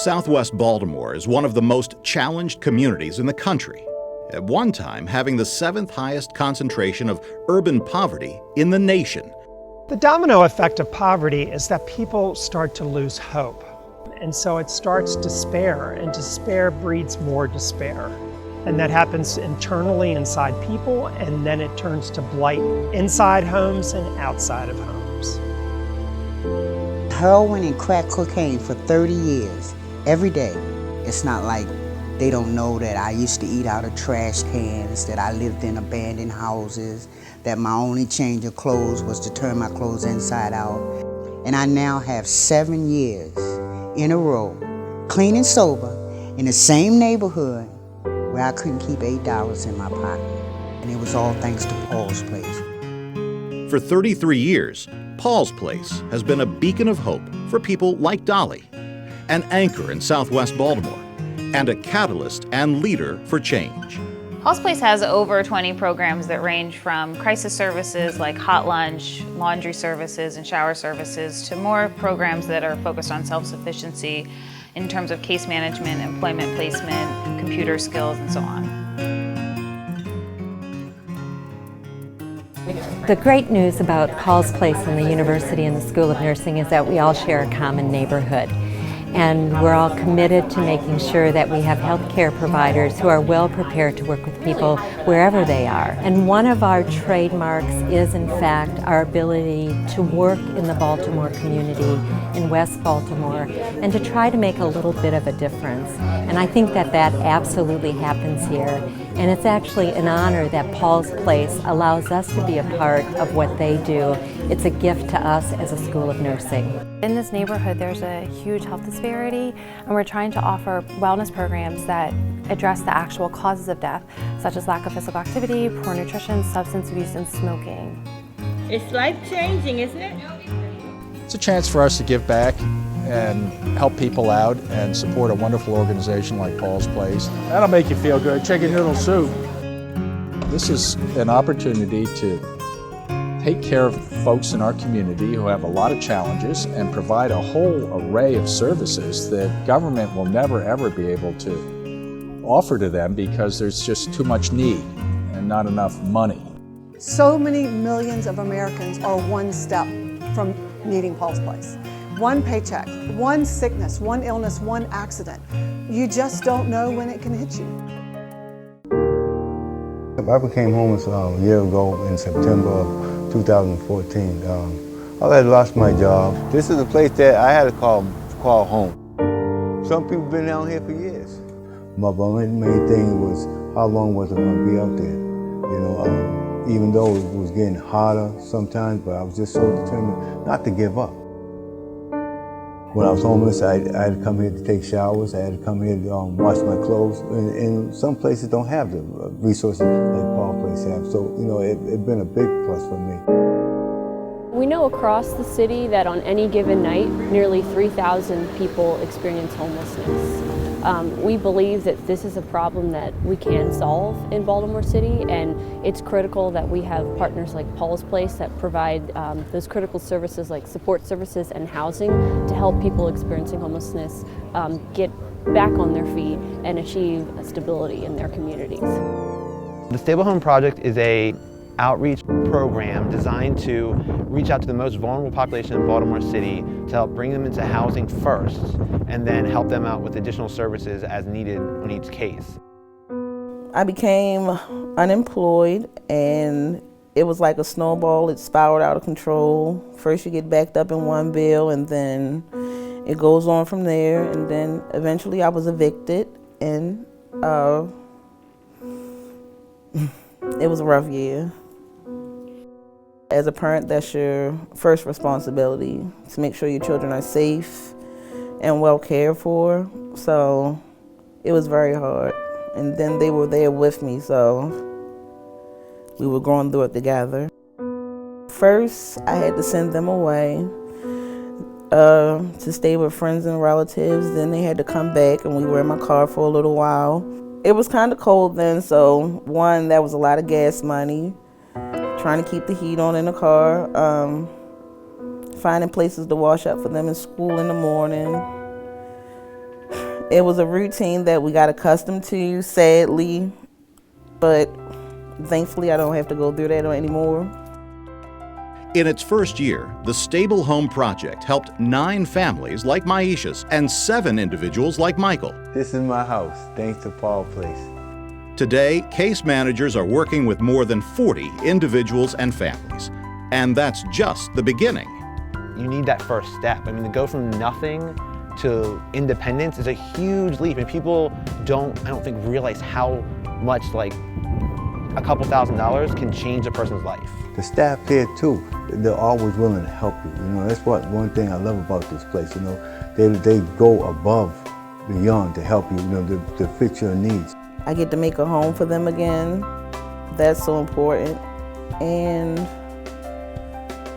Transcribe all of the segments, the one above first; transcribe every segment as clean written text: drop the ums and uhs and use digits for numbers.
Southwest Baltimore is one of the most challenged communities in the country, at one time having the 7th highest concentration of urban poverty in the nation. The domino effect of poverty is that people start to lose hope. And so it starts despair, and despair breeds more despair. And that happens internally inside people, and then it turns to blight inside homes and outside of homes. Heroin and crack cocaine for 30 years, every day. It's not like they don't know that I used to eat out of trash cans, that I lived in abandoned houses, that my only change of clothes was to turn my clothes inside out. And I now have 7 years in a row, clean and sober, in the same neighborhood where I couldn't keep $8 in my pocket. And it was all thanks to Paul's Place. For 33 years, Paul's Place has been a beacon of hope for people like Dolly, an anchor in Southwest Baltimore, and a catalyst and leader for change. Paul's Place has over 20 programs that range from crisis services like hot lunch, laundry services, and shower services to more programs that are focused on self-sufficiency in terms of case management, employment placement, computer skills, and so on. The great news about Paul's Place and the University and the School of Nursing is that we all share a common neighborhood. And we're all committed to making sure that we have healthcare providers who are well prepared to work with people wherever they are. And one of our trademarks is, in fact, our ability to work in the Baltimore community, in West Baltimore, and to try to make a little bit of a difference. And I think that that absolutely happens here. And it's actually an honor that Paul's Place allows us to be a part of what they do. It's a gift to us as a School of Nursing. In this neighborhood, there's a huge health disparity, and we're trying to offer wellness programs that address the actual causes of death, such as lack of physical activity, poor nutrition, substance abuse, and smoking. It's life-changing, isn't it? It's a chance for us to give back and help people out and support a wonderful organization like Paul's Place. That'll make you feel good, chicken noodle soup. This is an opportunity to take care of folks in our community who have a lot of challenges and provide a whole array of services that government will never ever be able to offer to them because there's just too much need and not enough money. So many millions of Americans are one step from needing Paul's Place. One paycheck, one sickness, one illness, one accident. You just don't know when it can hit you. I became homeless a year ago in September of 2014. I had lost my job. This is a place that I had to call home. Some people have been down here for years. My main thing was how long was I going to be out there? You know, even though it was getting harder sometimes, but I was just so determined not to give up. When I was homeless, I had to come here to take showers. I had to come here to wash my clothes. And some places don't have the resources like Paul Place have. So, you know, it's been a big plus for me. We know across the city that on any given night, nearly 3,000 people experience homelessness. We believe that this is a problem that we can solve in Baltimore City, and it's critical that we have partners like Paul's Place that provide those critical services like support services and housing to help people experiencing homelessness get back on their feet and achieve stability in their communities. The Stable Home Project is an outreach program designed to reach out to the most vulnerable population in Baltimore City to help bring them into housing first and then help them out with additional services as needed on each case. I became unemployed and it was like a snowball. It spiraled out of control. First you get backed up in one bill and then it goes on from there, and then eventually I was evicted, and it was a rough year. As a parent, that's your first responsibility, to make sure your children are safe and well cared for. So it was very hard. And then they were there with me, so we were going through it together. First, I had to send them away to stay with friends and relatives. Then they had to come back, and we were in my car for a little while. It was kind of cold then, so one, that was a lot of gas money, trying to keep the heat on in the car, finding places to wash up for them in school in the morning. It was a routine that we got accustomed to, sadly, but thankfully I don't have to go through that anymore. In its first year, the Stable Home Project helped 9 families like Maisha's and 7 individuals like Michael. This is my house, thanks to Paul Place. Today, case managers are working with more than 40 individuals and families. And that's just the beginning. You need that first step. I mean, to go from nothing to independence is a huge leap, and people I don't think, realize how much like a couple $1,000s can change a person's life. The staff here too, they're always willing to help you. You know, that's one thing I love about this place. You know, they go above, beyond to help you. You know, to fit your needs. I get to make a home for them again. That's so important, and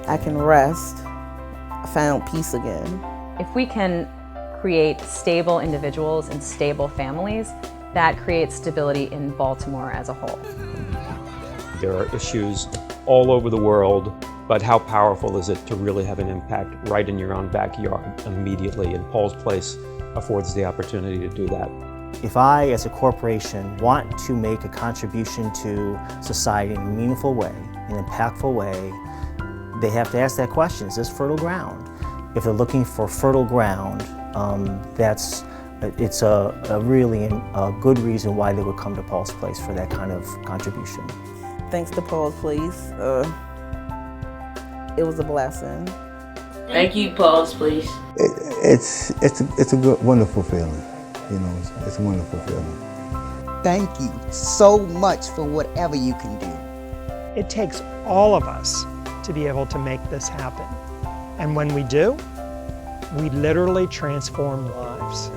I can rest. I found peace again. If we can create stable individuals and stable families, that creates stability in Baltimore as a whole. There are issues all over the world, but how powerful is it to really have an impact right in your own backyard immediately? And Paul's Place affords the opportunity to do that. If I, as a corporation, want to make a contribution to society in a meaningful way, an impactful way, they have to ask that question, is this fertile ground? If they're looking for fertile ground, it's a really good reason why they would come to Paul's Place for that kind of contribution. Thanks to Paul's Place, it was a blessing. Thank you, Paul's Place. It's a good, wonderful feeling. You know, it's a wonderful feeling. Thank you so much for whatever you can do. It takes all of us to be able to make this happen. And when we do, we literally transform lives.